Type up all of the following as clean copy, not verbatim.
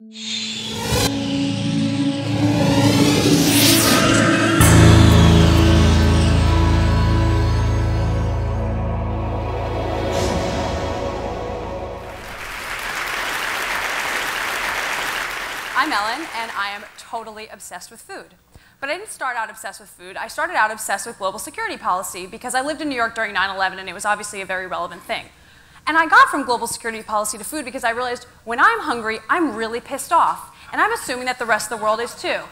I'm Ellen, and I am totally obsessed with food. But I didn't start out obsessed with food. I started out obsessed with global security policy because I lived in New York during 9/11, and it was obviously a very relevant thing. And I got from global security policy to food because I realized when I'm hungry, I'm really pissed off. And I'm assuming that the rest of the world is too.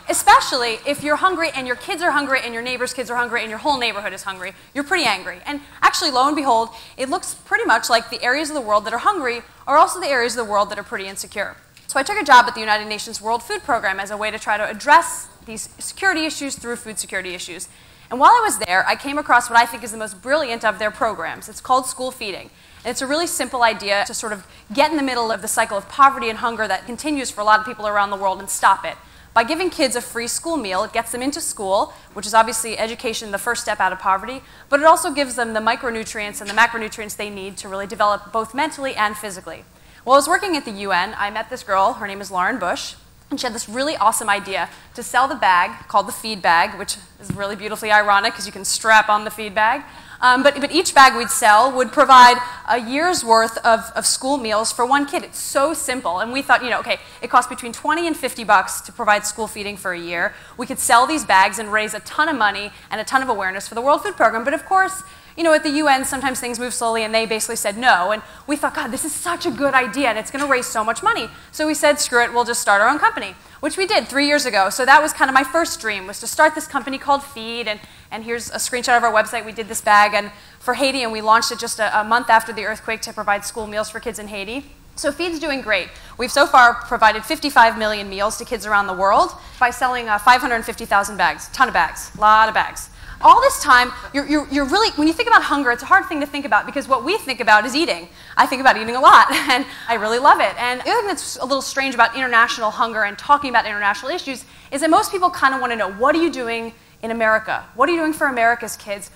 Especially if you're hungry and your kids are hungry and your neighbor's kids are hungry and your whole neighborhood is hungry, you're pretty angry. And actually, lo and behold, it looks pretty much like the areas of the world that are hungry are also the areas of the world that are pretty insecure. So I took a job at the United Nations World Food Program as a way to try to address these security issues through food security issues. And while I was there, I came across what I think is the most brilliant of their programs. It's called school feeding. And it's a really simple idea to sort of get in the middle of the cycle of poverty and hunger that continues for a lot of people around the world and stop it. By giving kids a free school meal, it gets them into school, which is obviously education, the first step out of poverty, but it also gives them the micronutrients and the macronutrients they need to really develop both mentally and physically. While I was working at the UN, I met this girl, her name is Lauren Bush, and she had this really awesome idea to sell the bag called the feed bag, which is really beautifully ironic because you can strap on the feed bag. But each bag we'd sell would provide a year's worth of school meals for one kid. It's so simple. And we thought, okay, it costs between 20 and 50 bucks to provide school feeding for a year. We could sell these bags and raise a ton of money and a ton of awareness for the World Food Program. But of course, at the UN, sometimes things move slowly, and they basically said no. And we thought, God, this is such a good idea, and it's going to raise so much money. So we said, screw it, we'll just start our own company, which we did 3 years ago. So that was kind of my first dream, was to start this company called Feed. And here's a screenshot of our website. We did this bag for Haiti, and we launched it just a month after the earthquake to provide school meals for kids in Haiti. So Feed's doing great. We've so far provided 55 million meals to kids around the world by selling 550,000 bags, ton of bags, a lot of bags. All this time, you're really, when you think about hunger, it's a hard thing to think about because what we think about is eating. I think about eating a lot, and I really love it. And the other thing that's a little strange about international hunger and talking about international issues is that most people kind of want to know, what are you doing in America? What are you doing for America's kids?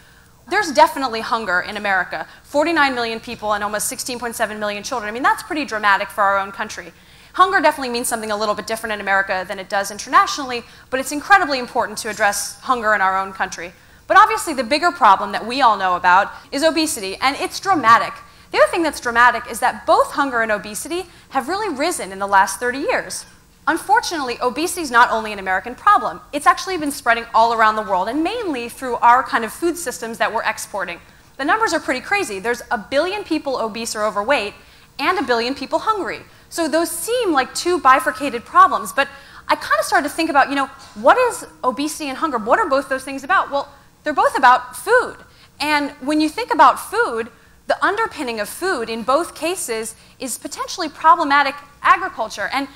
There's definitely hunger in America. 49 million people and almost 16.7 million children. I mean, that's pretty dramatic for our own country. Hunger definitely means something a little bit different in America than it does internationally, but it's incredibly important to address hunger in our own country. But obviously, the bigger problem that we all know about is obesity, and it's dramatic. The other thing that's dramatic is that both hunger and obesity have really risen in the last 30 years. Unfortunately, obesity is not only an American problem. It's actually been spreading all around the world, and mainly through our kind of food systems that we're exporting. The numbers are pretty crazy. There's 1 billion people obese or overweight, and 1 billion people hungry. So those seem like two bifurcated problems, but I kind of started to think about, what is obesity and hunger? What are both those things about? Well, they're both about food. And when you think about food, the underpinning of food in both cases is potentially problematic agriculture. And,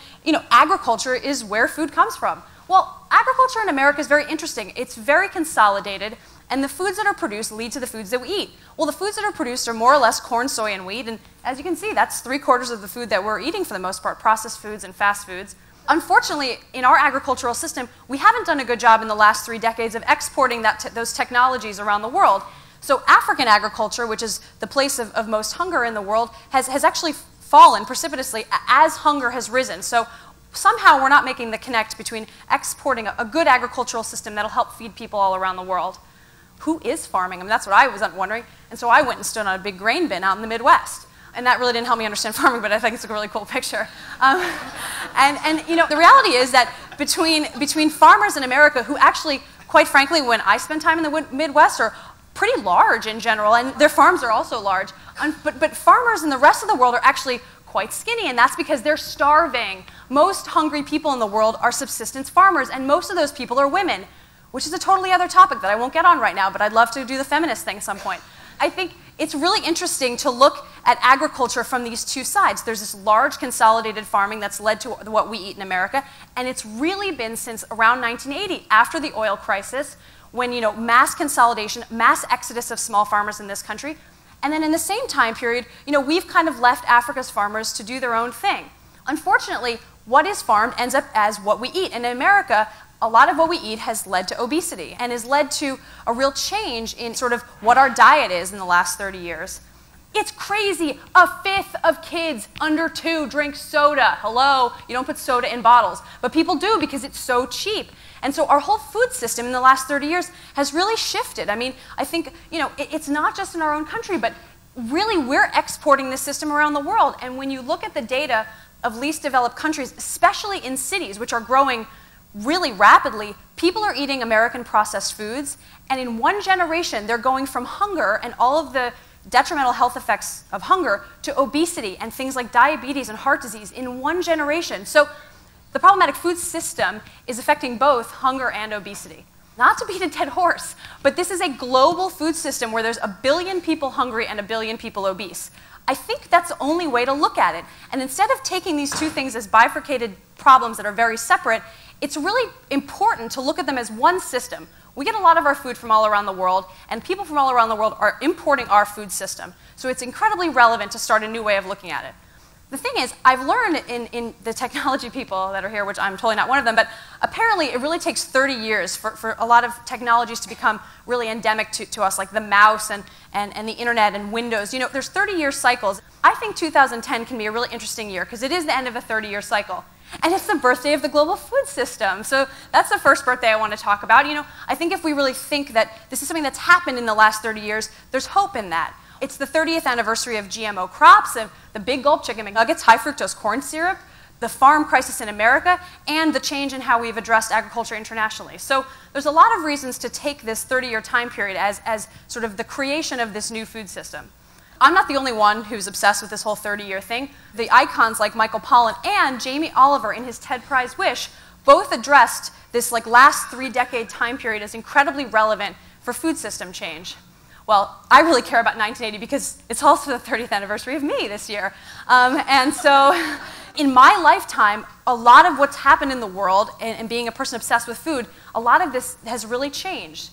agriculture is where food comes from. Well, agriculture in America is very interesting. It's very consolidated, and the foods that are produced lead to the foods that we eat. Well, the foods that are produced are more or less corn, soy, and wheat. And as you can see, that's 3/4 of the food that we're eating for the most part, processed foods and fast foods. Unfortunately, in our agricultural system, we haven't done a good job in the last 3 decades of exporting those technologies around the world. So African agriculture, which is the place of most hunger in the world, has actually fallen precipitously as hunger has risen. So somehow we're not making the connect between exporting a good agricultural system that'll help feed people all around the world. Who is farming? I mean, that's what I was wondering. And so I went and stood on a big grain bin out in the Midwest. And that really didn't help me understand farming, but I think it's a really cool picture. The reality is that between farmers in America who actually, quite frankly, when I spend time in the Midwest, are pretty large in general, and their farms are also large. But farmers in the rest of the world are actually quite skinny, and that's because they're starving. Most hungry people in the world are subsistence farmers, and most of those people are women, which is a totally other topic that I won't get on right now, but I'd love to do the feminist thing at some point. I think it's really interesting to look at agriculture from these two sides. There's this large consolidated farming that's led to what we eat in America, and it's really been since around 1980, after the oil crisis, when mass consolidation, mass exodus of small farmers in this country, and then in the same time period, we've kind of left Africa's farmers to do their own thing. Unfortunately, what is farmed ends up as what we eat, and in America, a lot of what we eat has led to obesity and has led to a real change in sort of what our diet is in the last 30 years. It's crazy. A fifth of kids under 2 drink soda. Hello, you don't put soda in bottles. But people do because it's so cheap. And so our whole food system in the last 30 years has really shifted. I mean, I think, it's not just in our own country, but really we're exporting this system around the world. And when you look at the data of least developed countries, especially in cities, which are growing really rapidly, people are eating American processed foods. And in one generation, they're going from hunger and all of the detrimental health effects of hunger to obesity and things like diabetes and heart disease in one generation. So the problematic food system is affecting both hunger and obesity. Not to beat a dead horse, but this is a global food system where there's 1 billion people hungry and 1 billion people obese. I think that's the only way to look at it. And instead of taking these two things as bifurcated problems that are very separate, it's really important to look at them as one system. We get a lot of our food from all around the world, and people from all around the world are importing our food system. So it's incredibly relevant to start a new way of looking at it. The thing is, I've learned in the technology people that are here, which I'm totally not one of them, but apparently it really takes 30 years for a lot of technologies to become really endemic to us, like the mouse and the internet and Windows. There's 30-year cycles. I think 2010 can be a really interesting year because it is the end of a 30-year cycle. And it's the birthday of the global food system. So that's the first birthday I want to talk about. I think if we really think that this is something that's happened in the last 30 years, there's hope in that. It's the 30th anniversary of GMO crops, of the Big Gulp Chicken McNuggets, high fructose corn syrup, the farm crisis in America, and the change in how we've addressed agriculture internationally. So there's a lot of reasons to take this 30-year time period as sort of the creation of this new food system. I'm not the only one who's obsessed with this whole 30-year thing. The icons like Michael Pollan and Jamie Oliver in his TED Prize Wish both addressed this last 3-decade time period as incredibly relevant for food system change. Well, I really care about 1980 because it's also the 30th anniversary of me this year. And so in my lifetime, a lot of what's happened in the world, and being a person obsessed with food, a lot of this has really changed.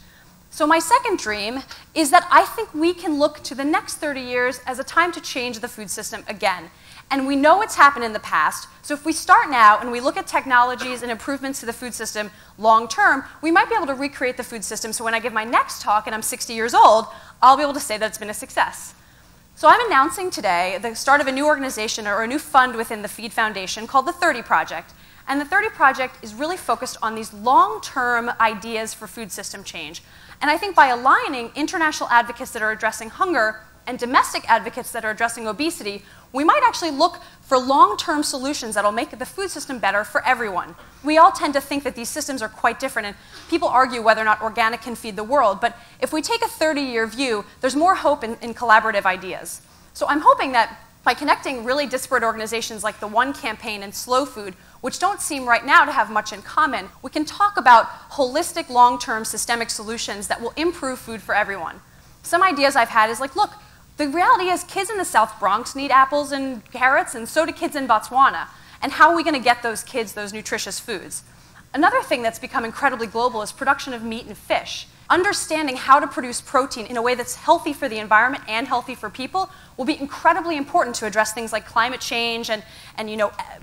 So my second dream is that I think we can look to the next 30 years as a time to change the food system again. And we know it's happened in the past, so if we start now and we look at technologies and improvements to the food system long term, we might be able to recreate the food system so when I give my next talk and I'm 60 years old, I'll be able to say that it's been a success. So I'm announcing today the start of a new organization or a new fund within the Feed Foundation called the 30 Project. And the 30 Project is really focused on these long-term ideas for food system change. And I think by aligning international advocates that are addressing hunger and domestic advocates that are addressing obesity, we might actually look for long-term solutions that will make the food system better for everyone. We all tend to think that these systems are quite different, and people argue whether or not organic can feed the world. But if we take a 30-year view, there's more hope in collaborative ideas. So I'm hoping that by connecting really disparate organizations like the One Campaign and Slow Food, which don't seem right now to have much in common, we can talk about holistic, long-term, systemic solutions that will improve food for everyone. Some ideas I've had is look, the reality is kids in the South Bronx need apples and carrots, and so do kids in Botswana. And how are we going to get those kids those nutritious foods? Another thing that's become incredibly global is production of meat and fish. Understanding how to produce protein in a way that's healthy for the environment and healthy for people will be incredibly important to address things like climate change and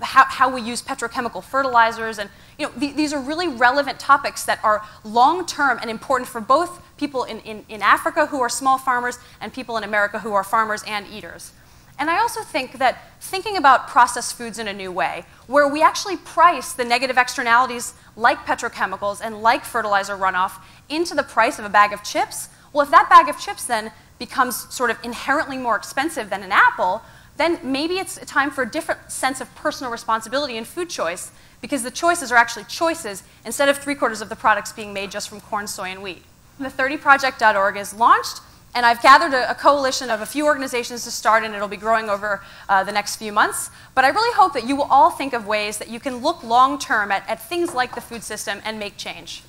how we use petrochemical fertilizers. And these are really relevant topics that are long-term and important for both people in Africa who are small farmers and people in America who are farmers and eaters. And I also think that thinking about processed foods in a new way, where we actually price the negative externalities like petrochemicals and like fertilizer runoff into the price of a bag of chips, well, if that bag of chips then becomes sort of inherently more expensive than an apple, then maybe it's a time for a different sense of personal responsibility in food choice, because the choices are actually choices instead of 3/4 of the products being made just from corn, soy, and wheat. The 30project.org is launched, and I've gathered a coalition of a few organizations to start, and it'll be growing over the next few months. But I really hope that you will all think of ways that you can look long-term at things like the food system and make change.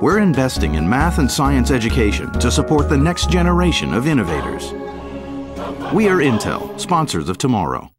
We're investing in math and science education to support the next generation of innovators. We are Intel, sponsors of tomorrow.